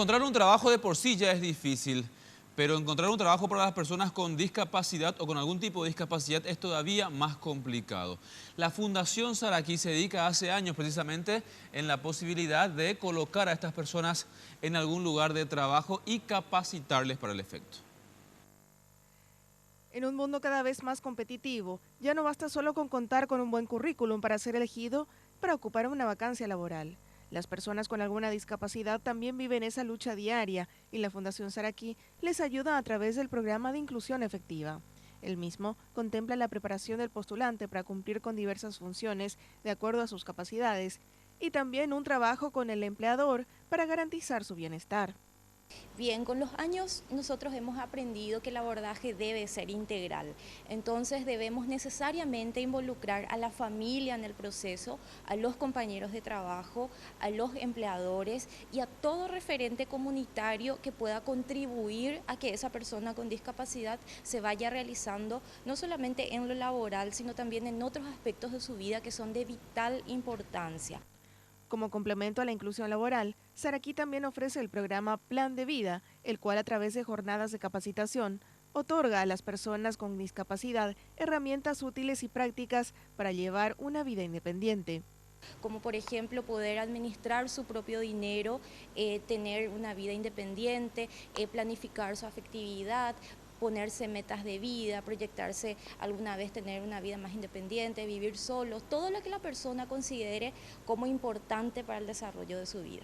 Encontrar un trabajo de por sí ya es difícil, pero encontrar un trabajo para las personas con discapacidad o con algún tipo de discapacidad es todavía más complicado. La Fundación Saraquí se dedica hace años precisamente en la posibilidad de colocar a estas personas en algún lugar de trabajo y capacitarles para el efecto. En un mundo cada vez más competitivo, ya no basta solo con contar con un buen currículum para ser elegido para ocupar una vacancia laboral. Las personas con alguna discapacidad también viven esa lucha diaria y la Fundación Saraquí les ayuda a través del programa de inclusión efectiva. El mismo contempla la preparación del postulante para cumplir con diversas funciones de acuerdo a sus capacidades y también un trabajo con el empleador para garantizar su bienestar. Bien, con los años nosotros hemos aprendido que el abordaje debe ser integral. Entonces debemos necesariamente involucrar a la familia en el proceso, a los compañeros de trabajo, a los empleadores y a todo referente comunitario que pueda contribuir a que esa persona con discapacidad se vaya realizando no solamente en lo laboral, sino también en otros aspectos de su vida que son de vital importancia. Como complemento a la inclusión laboral, Saraquí también ofrece el programa Plan de Vida, el cual a través de jornadas de capacitación otorga a las personas con discapacidad herramientas útiles y prácticas para llevar una vida independiente. Como por ejemplo poder administrar su propio dinero, tener una vida independiente, planificar su afectividad, ponerse metas de vida, proyectarse alguna vez tener una vida más independiente, vivir solos, todo lo que la persona considere como importante para el desarrollo de su vida.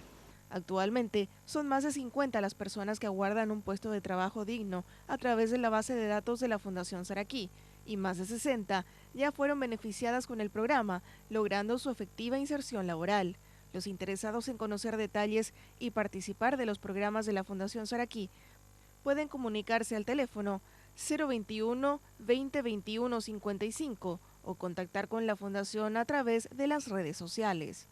Actualmente, son más de 50 las personas que aguardan un puesto de trabajo digno a través de la base de datos de la Fundación Saraquí, y más de 60 ya fueron beneficiadas con el programa, logrando su efectiva inserción laboral. Los interesados en conocer detalles y participar de los programas de la Fundación Saraquí pueden comunicarse al teléfono 021 2021 55 o contactar con la Fundación a través de las redes sociales.